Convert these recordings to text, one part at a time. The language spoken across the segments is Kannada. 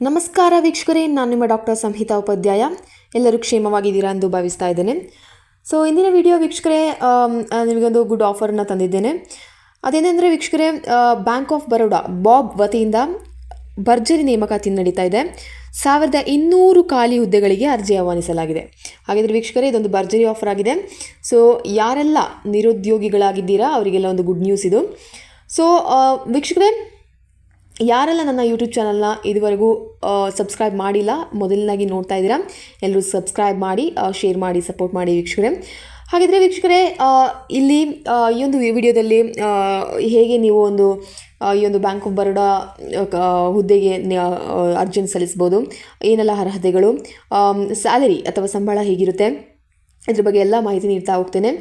ನಮಸ್ಕಾರ ವೀಕ್ಷಕರೇ, ನಾನು ನಿಮ್ಮ ಡಾಕ್ಟರ್ ಸಂಹಿತಾ ಉಪಾಧ್ಯಾಯ. ಎಲ್ಲರೂ ಕ್ಷೇಮವಾಗಿದ್ದೀರಾ ಎಂದು ಭಾವಿಸ್ತಾ ಇದ್ದೇನೆ. ಸೊ ಇಂದಿನ ವಿಡಿಯೋ ವೀಕ್ಷಕರೇ, ನಿಮಗೊಂದು ಗುಡ್ ಆಫರನ್ನು ತಂದಿದ್ದೇನೆ. ಅದೇನೆಂದರೆ ವೀಕ್ಷಕರೇ, ಬ್ಯಾಂಕ್ ಆಫ್ ಬರೋಡಾ ಬಾಬ್ ವತಿಯಿಂದ ಭರ್ಜರಿ ನೇಮಕಾತಿ ನಡೀತಾ ಇದೆ. 1200 ಖಾಲಿ ಹುದ್ದೆಗಳಿಗೆ ಅರ್ಜಿ ಆಹ್ವಾನಿಸಲಾಗಿದೆ. ಹಾಗಿದ್ರೆ ವೀಕ್ಷಕರೇ, ಇದೊಂದು ಭರ್ಜರಿ ಆಫರ್ ಆಗಿದೆ. ಸೊ ಯಾರೆಲ್ಲ ನಿರುದ್ಯೋಗಿಗಳಾಗಿದ್ದೀರಾ ಅವರಿಗೆಲ್ಲ ಒಂದು ಗುಡ್ ನ್ಯೂಸ್ ಇದು. ಸೊ ವೀಕ್ಷಕರೇ, ಯಾರೆಲ್ಲ ನನ್ನ ಯೂಟ್ಯೂಬ್ ಚಾನಲ್ನ ಇದುವರೆಗೂ ಸಬ್ಸ್ಕ್ರೈಬ್ ಮಾಡಿಲ್ಲ, ಮೊದಲನಾಗಿ ನೋಡ್ತಾ ಇದ್ದೀರಾ, ಎಲ್ಲರೂ ಸಬ್ಸ್ಕ್ರೈಬ್ ಮಾಡಿ, ಶೇರ್ ಮಾಡಿ, ಸಪೋರ್ಟ್ ಮಾಡಿ ವೀಕ್ಷಕರೇ. ಹಾಗಿದ್ರೆ ವೀಕ್ಷಕರೇ, ಇಲ್ಲಿ ಈ ಒಂದು ವಿಡಿಯೋದಲ್ಲಿ ಹೇಗೆ ನೀವು ಈ ಒಂದು ಬ್ಯಾಂಕ್ ಆಫ್ ಬರೋಡಾ ಹುದ್ದೆಗೆ ಅರ್ಜಿಯನ್ನು ಸಲ್ಲಿಸ್ಬೋದು, ಏನೆಲ್ಲ ಅರ್ಹತೆಗಳು, ಸ್ಯಾಲರಿ ಅಥವಾ ಸಂಬಳ ಹೇಗಿರುತ್ತೆ, ಇದ್ರ ಬಗ್ಗೆ ಎಲ್ಲ ಮಾಹಿತಿ ನೀಡ್ತಾ ಹೋಗ್ತೇನೆ.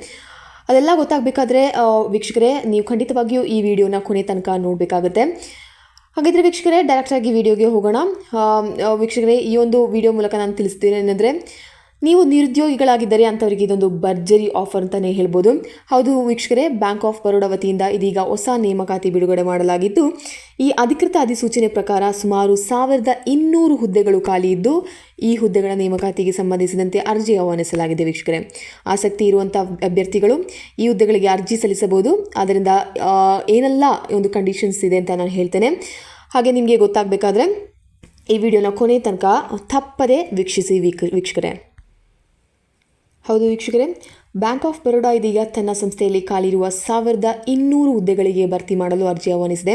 ಅದೆಲ್ಲ ಗೊತ್ತಾಗಬೇಕಾದ್ರೆ ವೀಕ್ಷಕರೇ, ನೀವು ಖಂಡಿತವಾಗಿಯೂ ಈ ವಿಡಿಯೋನ ಕೊನೆ ತನಕ ನೋಡಬೇಕಾಗುತ್ತೆ. ಹಾಗಿದ್ರೆ ವೀಕ್ಷಕರೇ, ಡೈರೆಕ್ಟಾಗಿ ವಿಡಿಯೋಗೆ ಹೋಗೋಣ. ವೀಕ್ಷಕರೇ, ಈ ಒಂದು ವಿಡಿಯೋ ಮೂಲಕ ನಾನು ತಿಳಿಸ್ತೀನಿ ಏನಂದರೆ, ನೀವು ನಿರುದ್ಯೋಗಿಗಳಾಗಿದ್ದರೆ ಅಂಥವರಿಗೆ ಇದೊಂದು ಭರ್ಜರಿ ಆಫರ್ ಅಂತಲೇ ಹೇಳ್ಬೋದು. ಹೌದು ವೀಕ್ಷಕರೇ, ಬ್ಯಾಂಕ್ ಆಫ್ ಬರೋಡಾ ವತಿಯಿಂದ ಇದೀಗ ಹೊಸ ನೇಮಕಾತಿ ಬಿಡುಗಡೆ ಮಾಡಲಾಗಿದ್ದು, ಈ ಅಧಿಕೃತ ಅಧಿಸೂಚನೆ ಪ್ರಕಾರ ಸುಮಾರು 1200 ಹುದ್ದೆಗಳು ಖಾಲಿ ಇದ್ದು, ಈ ಹುದ್ದೆಗಳ ನೇಮಕಾತಿಗೆ ಸಂಬಂಧಿಸಿದಂತೆ ಅರ್ಜಿ ಆಹ್ವಾನಿಸಲಾಗಿದೆ. ವೀಕ್ಷಕರೇ, ಆಸಕ್ತಿ ಇರುವಂಥ ಅಭ್ಯರ್ಥಿಗಳು ಈ ಹುದ್ದೆಗಳಿಗೆ ಅರ್ಜಿ ಸಲ್ಲಿಸಬಹುದು. ಅದರಿಂದ ಏನೆಲ್ಲ ಒಂದು ಕಂಡೀಷನ್ಸ್ ಇದೆ ಅಂತ ನಾನು ಹೇಳ್ತೇನೆ. ಹಾಗೆ ನಿಮಗೆ ಗೊತ್ತಾಗಬೇಕಾದ್ರೆ ಈ ವಿಡಿಯೋನ ಕೊನೆ ತನಕ ತಪ್ಪದೇ ವೀಕ್ಷಿಸಿ ವೀಕ್ಷಕರೇ. ಹೌದು ವೀಕ್ಷಕರೇ, ಬ್ಯಾಂಕ್ ಆಫ್ ಬರೋಡಾ ಇದೀಗ ತನ್ನ ಸಂಸ್ಥೆಯಲ್ಲಿ ಖಾಲಿರುವ 1200 ಹುದ್ದೆಗಳಿಗೆ ಭರ್ತಿ ಮಾಡಲು ಅರ್ಜಿ ಆಹ್ವಾನಿಸಿದೆ.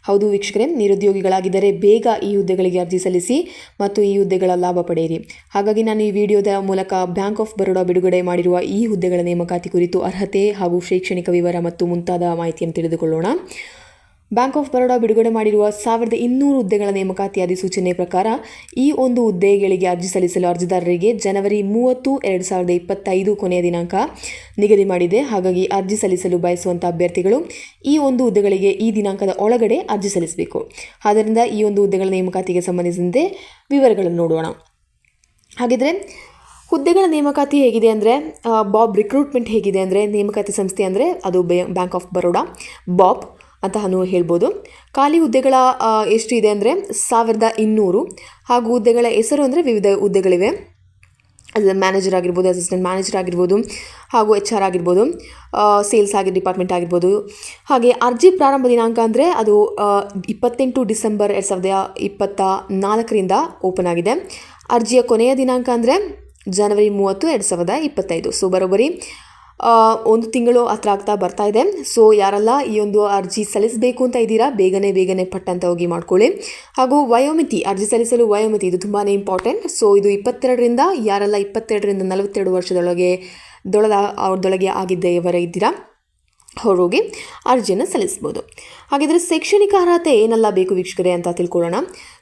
ಹೌದು ವೀಕ್ಷಕರೇ, ನಿರುದ್ಯೋಗಿಗಳಾಗಿದ್ದರೆ ಬೇಗ ಈ ಹುದ್ದೆಗಳಿಗೆ ಅರ್ಜಿ ಸಲ್ಲಿಸಿ ಮತ್ತು ಈ ಹುದ್ದೆಗಳ ಲಾಭ ಪಡೆಯಿರಿ. ಹಾಗಾಗಿ ನಾನು ಈ ವಿಡಿಯೋದ ಮೂಲಕ ಬ್ಯಾಂಕ್ ಆಫ್ ಬರೋಡಾ ಬಿಡುಗಡೆ ಮಾಡಿರುವ ಈ ಹುದ್ದೆಗಳ ನೇಮಕಾತಿ ಕುರಿತು ಅರ್ಹತೆ ಹಾಗೂ ಶೈಕ್ಷಣಿಕ ವಿವರ ಮತ್ತು ಮುಂತಾದ ಮಾಹಿತಿಯನ್ನು ತಿಳಿದುಕೊಳ್ಳೋಣ. ಬ್ಯಾಂಕ್ ಆಫ್ ಬರೋಡಾ ಬಿಡುಗಡೆ ಮಾಡಿರುವ 1200 ಹುದ್ದೆಗಳ ನೇಮಕಾತಿ ಅಧಿಸೂಚನೆ ಪ್ರಕಾರ ಈ ಒಂದು ಹುದ್ದೆಗಳಿಗೆ ಅರ್ಜಿ ಸಲ್ಲಿಸಲು ಅರ್ಜಿದಾರರಿಗೆ ಜನವರಿ 30, 2025 ಕೊನೆಯ ದಿನಾಂಕ ನಿಗದಿ ಮಾಡಿದೆ. ಹಾಗಾಗಿ ಅರ್ಜಿ ಸಲ್ಲಿಸಲು ಬಯಸುವಂಥ ಅಭ್ಯರ್ಥಿಗಳು ಈ ಒಂದು ಹುದ್ದೆಗಳಿಗೆ ಈ ದಿನಾಂಕದ ಒಳಗಡೆ ಅರ್ಜಿ ಸಲ್ಲಿಸಬೇಕು. ಆದ್ದರಿಂದ ಈ ಒಂದು ಹುದ್ದೆಗಳ ನೇಮಕಾತಿಗೆ ಸಂಬಂಧಿಸಿದಂತೆ ವಿವರಗಳನ್ನು ನೋಡೋಣ. ಹಾಗಿದ್ರೆ ಹುದ್ದೆಗಳ ನೇಮಕಾತಿ ಹೇಗಿದೆ ಅಂದರೆ, ಬಾಬ್ ರಿಕ್ರೂಟ್ಮೆಂಟ್ ಹೇಗಿದೆ ಅಂದರೆ, ನೇಮಕಾತಿ ಸಂಸ್ಥೆ ಅಂದರೆ ಅದು ಬ್ಯಾಂಕ್ ಆಫ್ ಬರೋಡಾ ಬಾಬ್ ಅಂತ ಹೇಳ್ಬೋದು. ಖಾಲಿ ಹುದ್ದೆಗಳ ಎಷ್ಟು ಇದೆ ಅಂದರೆ 1200 ಹಾಗೂ ಹುದ್ದೆಗಳ ಹೆಸರು ಅಂದರೆ ವಿವಿಧ ಹುದ್ದೆಗಳಿವೆ. ಅದು ಮ್ಯಾನೇಜರ್ ಆಗಿರ್ಬೋದು, ಅಸಿಸ್ಟೆಂಟ್ ಮ್ಯಾನೇಜರ್ ಆಗಿರ್ಬೋದು, ಹಾಗೂ HR ಆಗಿರ್ಬೋದು, ಸೇಲ್ಸ್ ಡಿಪಾರ್ಟ್ಮೆಂಟ್ ಆಗಿರ್ಬೋದು. ಹಾಗೆ ಅರ್ಜಿ ಪ್ರಾರಂಭ ದಿನಾಂಕ ಅಂದರೆ ಅದು 28 ಡಿಸೆಂಬರ್ 2024ರಿಂದ ಓಪನ್ ಆಗಿದೆ. ಅರ್ಜಿಯ ಕೊನೆಯ ದಿನಾಂಕ ಅಂದರೆ ಜನವರಿ 30, 2025. ಸೊ ಬರೋಬ್ಬರಿ ಒಂದು ತಿಂಗಳು ಹತ್ರ ಆಗ್ತಾ ಬರ್ತಾ ಇದೆ. ಸೊ ಯಾರೆಲ್ಲ ಈ ಒಂದು ಅರ್ಜಿ ಸಲ್ಲಿಸಬೇಕು ಅಂತ ಇದ್ದೀರಾ, ಬೇಗನೆ ಪಟ್ಟಂತ ಹೋಗಿ ಮಾಡ್ಕೊಳ್ಳಿ. ಹಾಗೂ ವಯೋಮಿತಿ, ಅರ್ಜಿ ಸಲ್ಲಿಸಲು ವಯೋಮಿತಿ ಇದು ತುಂಬಾ ಇಂಪಾರ್ಟೆಂಟ್. ಸೊ ಇದು 22ರಿಂದ ಯಾರೆಲ್ಲ 22ರಿಂದ 42 ವರ್ಷದೊಳಗೆ ಆಗಿದ್ದವರ ಇದ್ದೀರಾ ಹೋಗಿ ಅರ್ಜಿಯನ್ನು ಸಲ್ಲಿಸ್ಬೋದು. ಹಾಗಿದ್ರೆ ಶೈಕ್ಷಣಿಕ ಅರ್ಹತೆ ಏನೆಲ್ಲ ಬೇಕು ವೀಕ್ಷಕರೇ ಅಂತ ತಿಳ್ಕೊಳ್ಳೋಣ.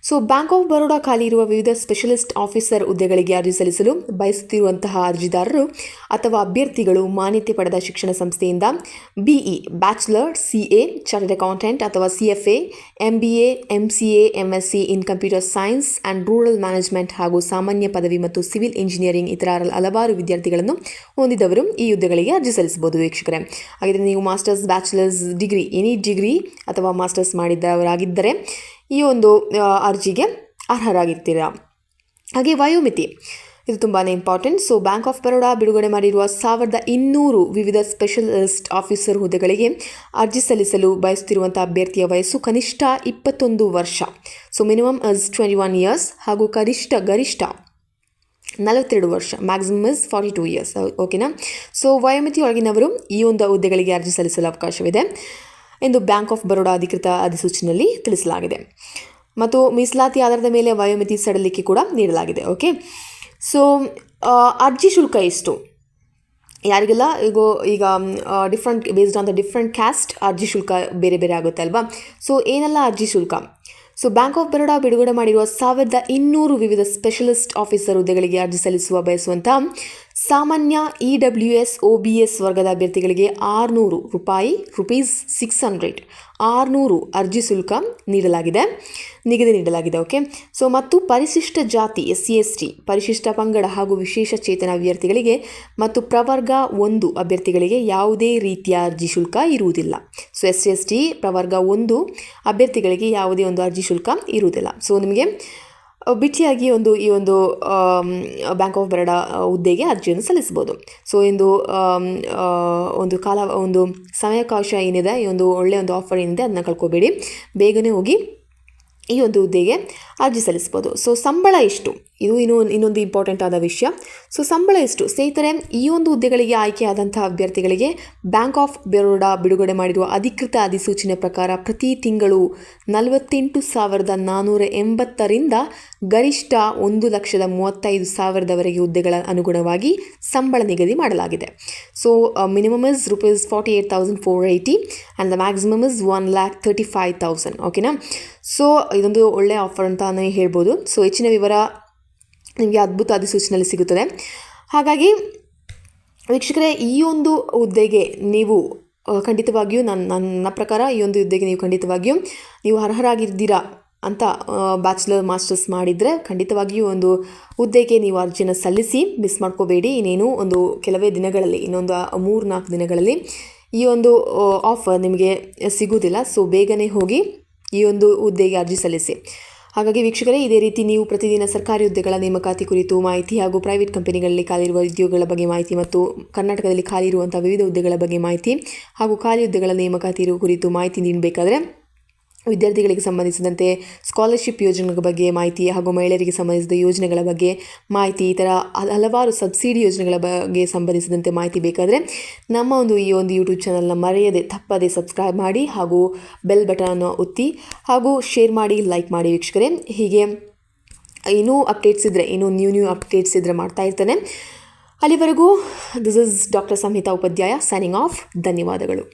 ಸೊ ಬ್ಯಾಂಕ್ ಆಫ್ ಬರೋಡಾ ಖಾಲಿ ಇರುವ ವಿವಿಧ ಸ್ಪೆಷಲಿಸ್ಟ್ ಆಫೀಸರ್ ಹುದ್ದೆಗಳಿಗೆ ಅರ್ಜಿ ಸಲ್ಲಿಸಲು ಬಯಸುತ್ತಿರುವಂತಹ ಅರ್ಜಿದಾರರು ಅಥವಾ ಅಭ್ಯರ್ಥಿಗಳು ಮಾನ್ಯತೆ ಪಡೆದ ಶಿಕ್ಷಣ ಸಂಸ್ಥೆಯಿಂದ BE bachelor, CA chartered accountant ಅಥವಾ CFA, MBA, MCA, MSc in computer science and rural management ಹಾಗೂ ಸಾಮಾನ್ಯ ಪದವಿ ಮತ್ತು ಸಿವಿಲ್ ಇಂಜಿನಿಯರಿಂಗ್ ಇತರ ಹಲವಾರು ವಿದ್ಯಾರ್ಥಿಗಳನ್ನು ಹೊಂದಿದವರು ಈ ಹುದ್ದೆಗಳಿಗೆ ಅರ್ಜಿ ಸಲ್ಲಿಸಬಹುದು ವೀಕ್ಷಕರೇ. ಹಾಗಿದ್ರೆ ನೀವು masters, bachelors degree, any degree ಅಥವಾ ಮಾಸ್ಟರ್ಸ್ ಮಾಡಿದವರಾಗಿದ್ದರೆ ಈ ಒಂದು ಅರ್ಜಿಗೆ ಅರ್ಹರಾಗಿರ್ತೀರಾ. ಹಾಗೆ ವಯೋಮಿತಿ ಇದು ತುಂಬಾ important. So bank of Baroda ಬಿಡುಗಡೆ ಮಾಡಿರುವ 1200 ವಿವಿಧ ಸ್ಪೆಷಲಿಸ್ಟ್ ಆಫೀಸರ್ ಹುದ್ದೆಗಳಿಗೆ ಅರ್ಜಿ ಸಲ್ಲಿಸಲು ಬಯಸುತ್ತಿರುವಂಥ ಅಭ್ಯರ್ಥಿಯ ವಯಸ್ಸು ಕನಿಷ್ಠ 21 ವರ್ಷ. ಸೊ ಮಿನಿಮಮ್ ಇಸ್ 21 ಇಯರ್ಸ್ ಹಾಗೂ ಗರಿಷ್ಠ 42 ವರ್ಷ, ಮ್ಯಾಕ್ಸಿಮಮ್ ಇಸ್ 42 ಇಯರ್ಸ್. ಓಕೆನಾ? ಸೊ ವಯೋಮಿತಿ ಒಳಗಿನವರು ಈ ಒಂದು ಹುದ್ದೆಗಳಿಗೆ ಅರ್ಜಿ ಸಲ್ಲಿಸಲು ಅವಕಾಶವಿದೆ ಎಂದು ಬ್ಯಾಂಕ್ ಆಫ್ ಬರೋಡಾ ಅಧಿಕೃತ ಅಧಿಸೂಚನೆಯಲ್ಲಿ ತಿಳಿಸಲಾಗಿದೆ. ಮತ್ತು ಮೀಸಲಾತಿ ಆಧಾರದ ಮೇಲೆ ವಯೋಮಿತಿ ಸಡಿಲಿಕೆ ಕೂಡ ನೀಡಲಾಗಿದೆ. ಓಕೆ, ಸೊ ಅರ್ಜಿ ಶುಲ್ಕ ಎಷ್ಟು, ಯಾರಿಗೆಲ್ಲ ಈಗ different based on the different caste ಅರ್ಜಿ ಶುಲ್ಕ ಬೇರೆ ಆಗುತ್ತೆ ಅಲ್ವಾ. ಸೊ ಏನೆಲ್ಲ ಅರ್ಜಿ ಶುಲ್ಕ? ಸೊ ಬ್ಯಾಂಕ್ ಆಫ್ ಬರೋಡಾ ಬಿಡುಗಡೆ ಮಾಡಿರುವ 1200 ವಿವಿಧ ಸ್ಪೆಷಲಿಸ್ಟ್ ಆಫೀಸರ್ ಹುದ್ದೆಗಳಿಗೆ ಅರ್ಜಿ ಸಲ್ಲಿಸುವ ಬಯಸುವಂಥ ಸಾಮಾನ್ಯ EWS OBS ವರ್ಗದ ಅಭ್ಯರ್ಥಿಗಳಿಗೆ 600 ರೂಪಾಯಿ, ₹600 ಅರ್ಜಿ ಶುಲ್ಕ ನಿಗದಿ ನೀಡಲಾಗಿದೆ. ಓಕೆ, ಸೊ ಮತ್ತು ಪರಿಶಿಷ್ಟ ಜಾತಿ SC/ST, ಪರಿಶಿಷ್ಟ ಪಂಗಡ ಹಾಗೂ ವಿಶೇಷ ಚೇತನ ಅಭ್ಯರ್ಥಿಗಳಿಗೆ ಮತ್ತು ಪ್ರವರ್ಗ 1 ಅಭ್ಯರ್ಥಿಗಳಿಗೆ ಯಾವುದೇ ರೀತಿಯ ಅರ್ಜಿ ಶುಲ್ಕ ಇರುವುದಿಲ್ಲ. ಸೊ SC/ST ಪ್ರವರ್ಗ 1 ಅಭ್ಯರ್ಥಿಗಳಿಗೆ ಯಾವುದೇ ಒಂದು ಅರ್ಜಿ ಶುಲ್ಕ ಇರುವುದಿಲ್ಲ. ಸೊ ನಿಮಗೆ ಬಿಟ್ಟಿಯಾಗಿ ಈ ಒಂದು ಬ್ಯಾಂಕ್ ಆಫ್ ಬರೋಡಾ ಹುದ್ದೆಗೆ ಅರ್ಜಿಯನ್ನು ಸಲ್ಲಿಸ್ಬೋದು. ಸೊ ಒಂದು ಸಮಯಾವಕಾಶ ಏನಿದೆ, ಈ ಒಂದು ಒಳ್ಳೆಯ ಒಂದು ಆಫರ್ ಏನಿದೆ ಅದನ್ನ ಕಳ್ಕೊಬೇಡಿ. ಬೇಗನೆ ಹೋಗಿ ಈ ಒಂದು ಹುದ್ದೆಗೆ ಅರ್ಜಿ ಸಲ್ಲಿಸ್ಬೋದು. ಸೊ ಸಂಬಳ ಎಷ್ಟು, ಇದು ಇನ್ನೊಂದು ಇಂಪಾರ್ಟೆಂಟ್ ಆದ ವಿಷಯ. ಸೊ ಸಂಬಳ ಎಷ್ಟು ಸ್ನೇಹಿತರೆ, ಈ ಒಂದು ಹುದ್ದೆಗಳಿಗೆ ಆಯ್ಕೆಯಾದಂತಹ ಅಭ್ಯರ್ಥಿಗಳಿಗೆ ಬ್ಯಾಂಕ್ ಆಫ್ ಬರೋಡಾ ಬಿಡುಗಡೆ ಮಾಡಿರುವ ಅಧಿಕೃತ ಅಧಿಸೂಚನೆ ಪ್ರಕಾರ ಪ್ರತಿ ತಿಂಗಳು 48,480ರಿಂದ ಗರಿಷ್ಠ 1,35,000ವರೆಗೆ ಹುದ್ದೆಗಳ ಅನುಗುಣವಾಗಿ ಸಂಬಳ ನಿಗದಿ ಮಾಡಲಾಗಿದೆ. So minimum is ₹48,480 and the maximum is 1,35,000. ಓಕೆನಾ. ಸೊ ಇದೊಂದು ಒಳ್ಳೆಯ ಆಫರ್ ಅಂತಾನೆ ಹೇಳ್ಬೋದು. ಸೊ ಹೆಚ್ಚಿನ ವಿವರ ನಿಮಗೆ ಅದ್ಭುತ ಅಧಿಸೂಚನೆಯಲ್ಲಿ ಸಿಗುತ್ತದೆ. ಹಾಗಾಗಿ ವೀಕ್ಷಕರೇ, ಈ ಒಂದು ಹುದ್ದೆಗೆ ನೀವು ಖಂಡಿತವಾಗಿಯೂ ನನ್ನ ಪ್ರಕಾರ ಈ ಒಂದು ಹುದ್ದೆಗೆ ನೀವು ಖಂಡಿತವಾಗಿಯೂ ನೀವು ಅರ್ಹರಾಗಿದ್ದೀರಾ ಅಂತ ಬ್ಯಾಚುಲರ್ ಮಾಸ್ಟರ್ಸ್ ಮಾಡಿದರೆ ಖಂಡಿತವಾಗಿಯೂ ಒಂದು ಹುದ್ದೆಗೆ ನೀವು ಅರ್ಜಿಯನ್ನು ಸಲ್ಲಿಸಿ, ಮಿಸ್ ಮಾಡ್ಕೋಬೇಡಿ. ಇನ್ನೇನು ಒಂದು ಕೆಲವೇ ದಿನಗಳಲ್ಲಿ, ಇನ್ನೊಂದು 3-4 ದಿನಗಳಲ್ಲಿ ಈ ಒಂದು ಆಫರ್ ನಿಮಗೆ ಸಿಗುವುದಿಲ್ಲ. ಸೊ ಬೇಗನೆ ಹೋಗಿ ಈ ಒಂದು ಹುದ್ದೆಗೆ ಅರ್ಜಿ ಸಲ್ಲಿಸಿ. ಹಾಗಾಗಿ ವೀಕ್ಷಕರೇ, ಇದೇ ರೀತಿ ನೀವು ಪ್ರತಿದಿನ ಸರ್ಕಾರಿ ಹುದ್ದೆಗಳ ನೇಮಕಾತಿ ಕುರಿತು ಮಾಹಿತಿ ಹಾಗೂ ಪ್ರೈವೇಟ್ ಕಂಪನಿಗಳಲ್ಲಿ ಖಾಲಿರುವ ಉದ್ಯೋಗಗಳ ಬಗ್ಗೆ ಮಾಹಿತಿ ಮತ್ತು ಕರ್ನಾಟಕದಲ್ಲಿ ಖಾಲಿ ಇರುವಂಥ ವಿವಿಧ ಹುದ್ದೆಗಳ ಬಗ್ಗೆ ಮಾಹಿತಿ ಹಾಗೂ ಖಾಲಿ ಹುದ್ದೆಗಳ ನೇಮಕಾತಿ ಕುರಿತು ಮಾಹಿತಿ ನೀಡಬೇಕಾದ್ರೆ ವಿದ್ಯಾರ್ಥಿಗಳಿಗೆ ಸಂಬಂಧಿಸಿದಂತೆ ಸ್ಕಾಲರ್ಶಿಪ್ ಯೋಜನೆಗಳ ಬಗ್ಗೆ ಮಾಹಿತಿ ಹಾಗೂ ಮಹಿಳೆಯರಿಗೆ ಸಂಬಂಧಿಸಿದ ಯೋಜನೆಗಳ ಬಗ್ಗೆ ಮಾಹಿತಿ, ಈ ಥರ ಹಲವಾರು ಸಬ್ಸಿಡಿ ಯೋಜನೆಗಳ ಬಗ್ಗೆ ಸಂಬಂಧಿಸಿದಂತೆ ಮಾಹಿತಿ ಬೇಕಾದರೆ ನಮ್ಮ ಈ ಒಂದು ಯೂಟ್ಯೂಬ್ ಚಾನಲ್ನ ಮರೆಯದೆ ತಪ್ಪದೆ ಸಬ್ಸ್ಕ್ರೈಬ್ ಮಾಡಿ ಹಾಗೂ ಬೆಲ್ ಬಟನನ್ನು ಒತ್ತಿ ಹಾಗೂ ಶೇರ್ ಮಾಡಿ, ಲೈಕ್ ಮಾಡಿ ವೀಕ್ಷಕರೇ. ಹೀಗೆ ಇನ್ನೂ ನ್ಯೂ ಅಪ್ಡೇಟ್ಸ್ ಇದ್ದರೆ ಮಾಡ್ತಾ ಇರ್ತಾನೆ. ಅಲ್ಲಿವರೆಗೂ this is doctor Samhita Upadhyaya signing off. ಧನ್ಯವಾದಗಳು.